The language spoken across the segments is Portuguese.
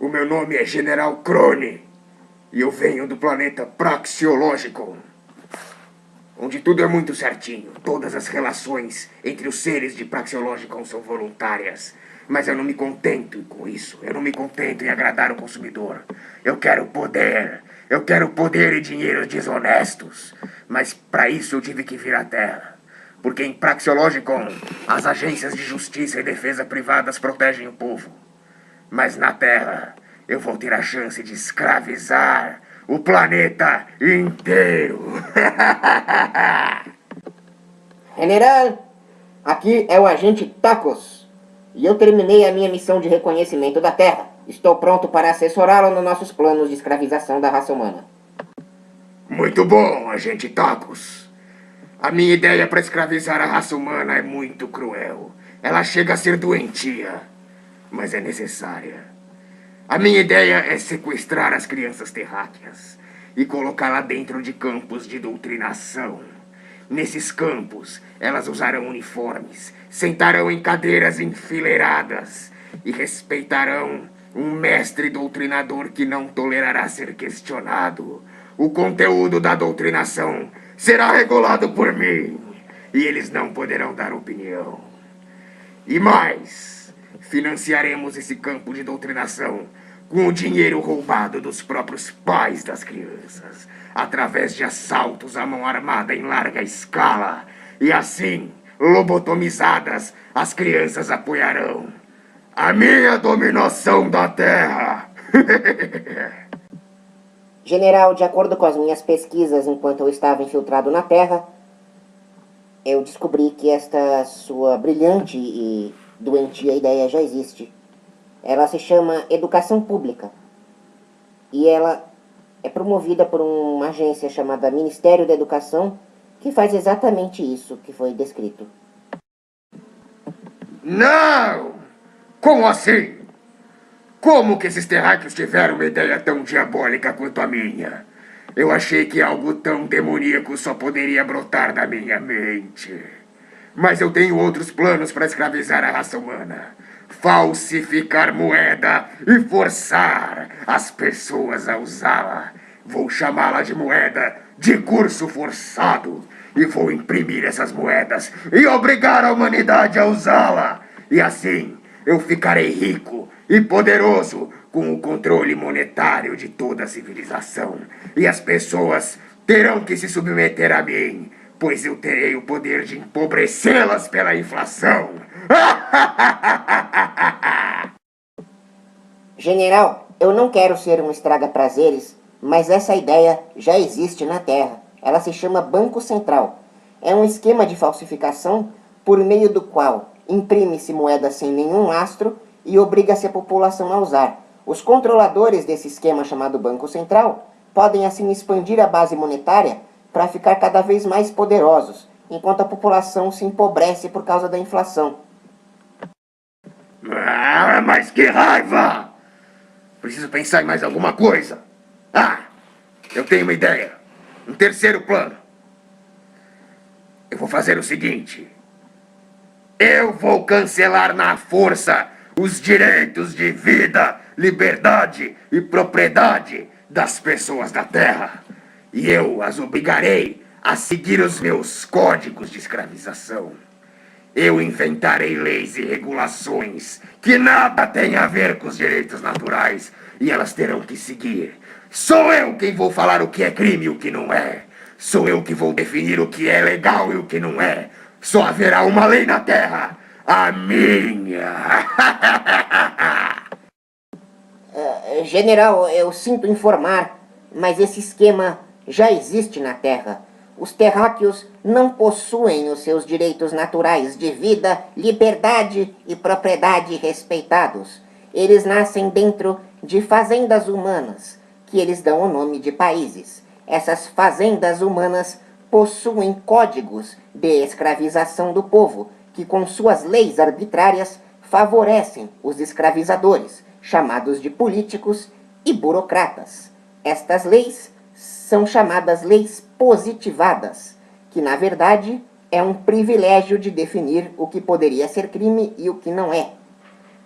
O meu nome é General Crone e eu venho do planeta Praxeológico, onde tudo é muito certinho. Todas as relações entre os seres de Praxeológico são voluntárias. Mas eu não me contento com isso. Eu não me contento em agradar o consumidor. Eu quero poder. Eu quero poder e dinheiro desonestos. Mas para isso eu tive que vir à Terra. Porque em Praxeologicon, as agências de justiça e defesa privadas protegem o povo. Mas na Terra, eu vou ter a chance de escravizar o planeta inteiro. General, aqui é o agente Tacos. E eu terminei a minha missão de reconhecimento da Terra. Estou pronto para assessorá-lo nos nossos planos de escravização da raça humana. Muito bom, agente Tacos. A minha ideia para escravizar a raça humana é muito cruel. Ela chega a ser doentia, mas é necessária. A minha ideia é sequestrar as crianças terráqueas e colocá-la dentro de campos de doutrinação. Nesses campos, elas usarão uniformes, sentarão em cadeiras enfileiradas e respeitarão um mestre doutrinador que não tolerará ser questionado. O conteúdo da doutrinação será regulado por mim e eles não poderão dar opinião. E mais, financiaremos esse campo de doutrinação com o dinheiro roubado dos próprios pais das crianças, através de assaltos à mão armada em larga escala. E assim, lobotomizadas, as crianças apoiarão a minha dominação da Terra. General, de acordo com as minhas pesquisas enquanto eu estava infiltrado na Terra, eu descobri que esta sua brilhante e doentia ideia já existe. Ela se chama Educação Pública. E ela é promovida por uma agência chamada Ministério da Educação, que faz exatamente isso que foi descrito. Não! Como assim? Como que esses terráqueos tiveram uma ideia tão diabólica quanto a minha? Eu achei que algo tão demoníaco só poderia brotar da minha mente. Mas eu tenho outros planos para escravizar a raça humana. Falsificar moeda e forçar as pessoas a usá-la. Vou chamá-la de moeda de curso forçado. E vou imprimir essas moedas e obrigar a humanidade a usá-la. E assim eu ficarei rico e poderoso com o controle monetário de toda a civilização. E as pessoas terão que se submeter a mim, pois eu terei o poder de empobrecê-las pela inflação. General, eu não quero ser um estraga-prazeres, mas essa ideia já existe na Terra. Ela se chama Banco Central. É um esquema de falsificação por meio do qual imprime-se moeda sem nenhum lastro e obriga-se a população a usar. Os controladores desse esquema chamado Banco Central podem assim expandir a base monetária para ficar cada vez mais poderosos, enquanto a população se empobrece por causa da inflação. Ah, mas que raiva! Preciso pensar em mais alguma coisa. Eu tenho uma ideia. Um terceiro plano. Eu vou fazer o seguinte. Eu vou cancelar na força os direitos de vida, liberdade e propriedade das pessoas da Terra. E eu as obrigarei a seguir os meus códigos de escravização. Eu inventarei leis e regulações que nada têm a ver com os direitos naturais e elas terão que seguir. Sou eu quem vou falar o que é crime e o que não é. Sou eu que vou definir o que é legal e o que não é. Só haverá uma lei na Terra, a minha. General, eu sinto informar, mas esse esquema já existe na Terra. Os terráqueos não possuem os seus direitos naturais de vida, liberdade e propriedade respeitados. Eles nascem dentro de fazendas humanas, que eles dão o nome de países. Essas fazendas humanas possuem códigos de escravização do povo, que com suas leis arbitrárias favorecem os escravizadores, chamados de políticos e burocratas. Estas leis são chamadas leis positivadas, que na verdade é um privilégio de definir o que poderia ser crime e o que não é.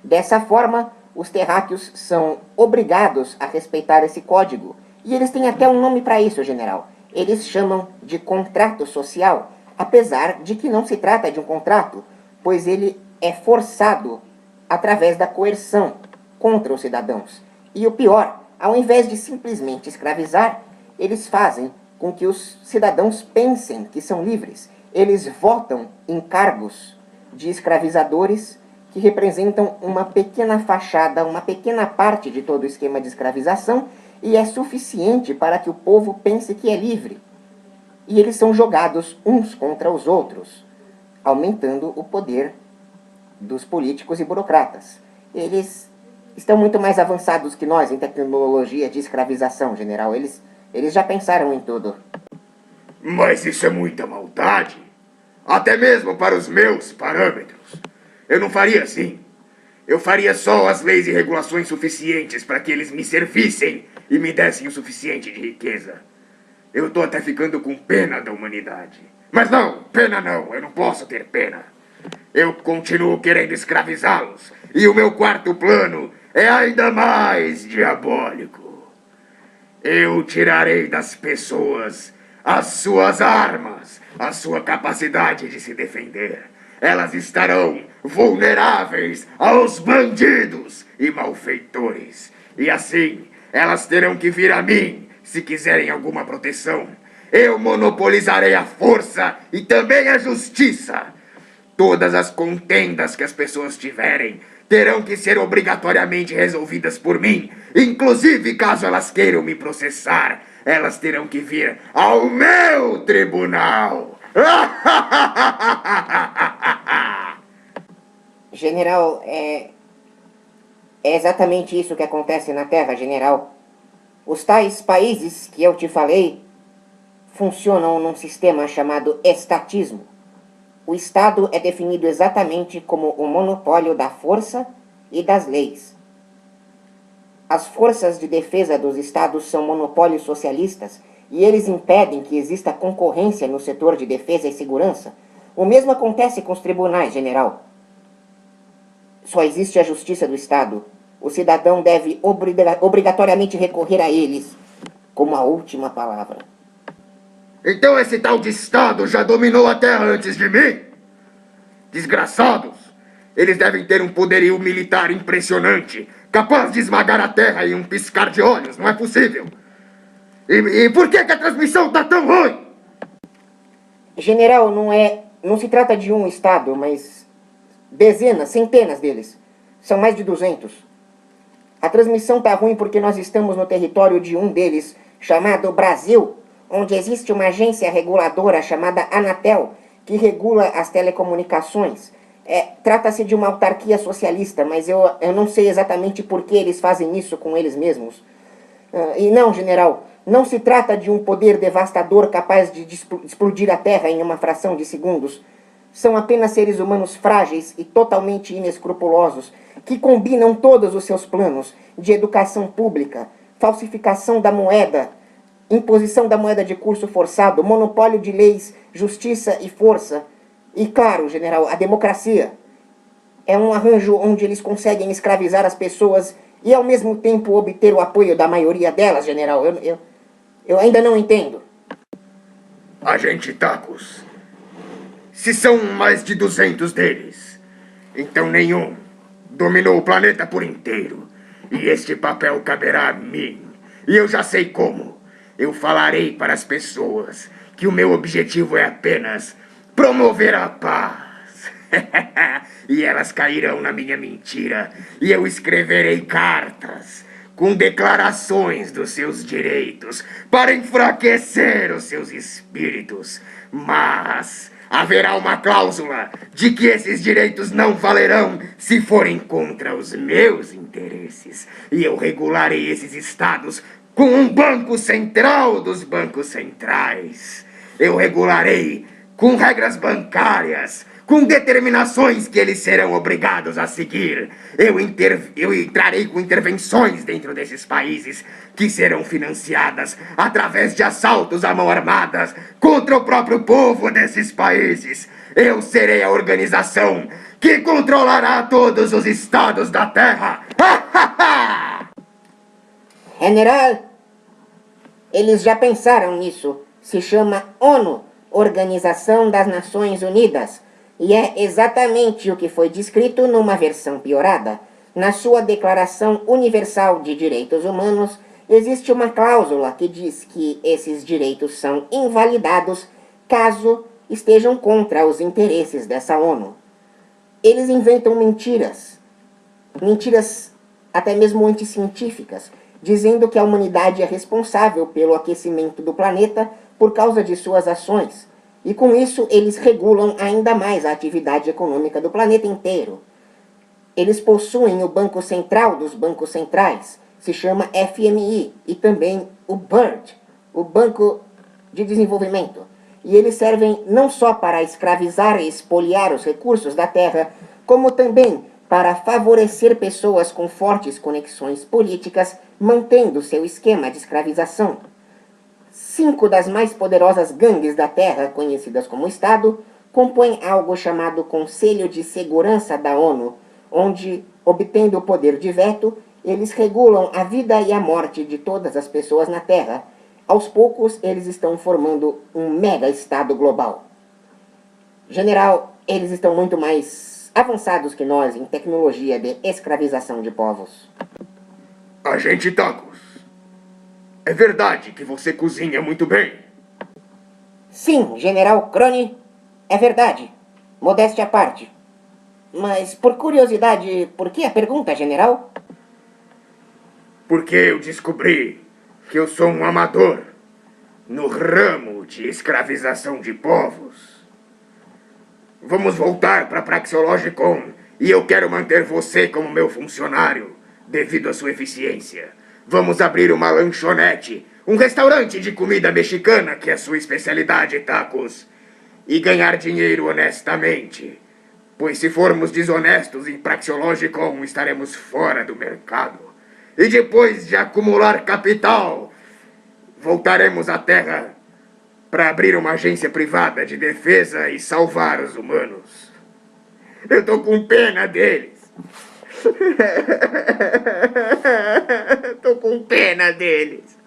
Dessa forma, os terráqueos são obrigados a respeitar esse código. E eles têm até um nome para isso, general. Eles chamam de contrato social, apesar de que não se trata de um contrato, pois ele é forçado através da coerção contra os cidadãos. E o pior, ao invés de simplesmente escravizar, eles fazem com que os cidadãos pensem que são livres. Eles votam em cargos de escravizadores que representam uma pequena fachada, uma pequena parte de todo o esquema de escravização, e é suficiente para que o povo pense que é livre. E eles são jogados uns contra os outros, aumentando o poder dos políticos e burocratas. Eles estão muito mais avançados que nós em tecnologia de escravização, general. Eles já pensaram em tudo. Mas isso é muita maldade. Até mesmo para os meus parâmetros. Eu não faria assim. Eu faria só as leis e regulações suficientes para que eles me servissem e me dessem o suficiente de riqueza. Eu tô até ficando com pena da humanidade. Mas não, pena não, eu não posso ter pena. Eu continuo querendo escravizá-los. E o meu quarto plano é ainda mais diabólico. Eu tirarei das pessoas as suas armas, a sua capacidade de se defender. Elas estarão vulneráveis aos bandidos e malfeitores. E assim, elas terão que vir a mim se quiserem alguma proteção. Eu monopolizarei a força e também a justiça. Todas as contendas que as pessoas tiverem terão que ser obrigatoriamente resolvidas por mim. Inclusive, caso elas queiram me processar, elas terão que vir ao meu tribunal. General, é exatamente isso que acontece na Terra, general. Os tais países que eu te falei funcionam num sistema chamado estatismo. O Estado é definido exatamente como o monopólio da força e das leis. As forças de defesa dos Estados são monopólios socialistas e eles impedem que exista concorrência no setor de defesa e segurança. O mesmo acontece com os tribunais, general. Só existe a justiça do Estado. O cidadão deve obrigatoriamente recorrer a eles como a última palavra. Então esse tal de Estado já dominou a Terra antes de mim? Desgraçados! Eles devem ter um poderio militar impressionante, capaz de esmagar a Terra em um piscar de olhos, não é possível? E por que a transmissão tá tão ruim? General, não se trata de um Estado, mas dezenas, centenas deles. São mais de 200. A transmissão tá ruim porque nós estamos no território de um deles, chamado Brasil, onde existe uma agência reguladora chamada Anatel, que regula as telecomunicações. Trata-se de uma autarquia socialista, mas eu não sei exatamente por que eles fazem isso com eles mesmos. E não, general, não se trata de um poder devastador capaz de explodir a Terra em uma fração de segundos. São apenas seres humanos frágeis e totalmente inescrupulosos, que combinam todos os seus planos de educação pública, falsificação da moeda, imposição da moeda de curso forçado, monopólio de leis, justiça e força. E claro, general, a democracia. É um arranjo onde eles conseguem escravizar as pessoas e ao mesmo tempo obter o apoio da maioria delas, general. Eu ainda não entendo. Agente Tacos, se são mais de 200 deles, então nenhum dominou o planeta por inteiro. E este papel caberá a mim. E eu já sei como. Eu falarei para as pessoas que o meu objetivo é apenas promover a paz. E elas cairão na minha mentira. E eu escreverei cartas com declarações dos seus direitos para enfraquecer os seus espíritos. Mas haverá uma cláusula de que esses direitos não valerão se forem contra os meus interesses. E eu regularei esses estados com um banco central dos bancos centrais. Eu regularei com regras bancárias, com determinações que eles serão obrigados a seguir. Eu entrarei com intervenções dentro desses países que serão financiadas através de assaltos à mão armada contra o próprio povo desses países. Eu serei a organização que controlará todos os estados da Terra. General, eles já pensaram nisso. Se chama ONU, Organização das Nações Unidas, e é exatamente o que foi descrito numa versão piorada. Na sua Declaração Universal de Direitos Humanos, existe uma cláusula que diz que esses direitos são invalidados caso estejam contra os interesses dessa ONU. Eles inventam mentiras até mesmo anticientíficas, dizendo que a humanidade é responsável pelo aquecimento do planeta por causa de suas ações. E com isso, eles regulam ainda mais a atividade econômica do planeta inteiro. Eles possuem o Banco Central dos Bancos Centrais, se chama FMI, e também o BIRD, o Banco de Desenvolvimento. E eles servem não só para escravizar e expoliar os recursos da terra, como também para favorecer pessoas com fortes conexões políticas, mantendo seu esquema de escravização. 5 das mais poderosas gangues da Terra, conhecidas como Estado, compõem algo chamado Conselho de Segurança da ONU, onde, obtendo o poder de veto, eles regulam a vida e a morte de todas as pessoas na Terra. Aos poucos, eles estão formando um mega-estado global. General, eles estão muito mais avançados que nós em tecnologia de escravização de povos. Agente Tacos, é verdade que você cozinha muito bem? Sim, General Crone, é verdade. Modéstia à parte. Mas, por curiosidade, por que a pergunta, General? Porque eu descobri que eu sou um amador no ramo de escravização de povos. Vamos voltar para Praxeologicon e eu quero manter você como meu funcionário devido à sua eficiência. Vamos abrir uma lanchonete, um restaurante de comida mexicana, que é sua especialidade, Tacos, e ganhar dinheiro honestamente. Pois se formos desonestos em Praxeologicon, estaremos fora do mercado. E depois de acumular capital, voltaremos à Terra para abrir uma agência privada de defesa e salvar os humanos. Eu tô com pena deles. Tô com pena deles.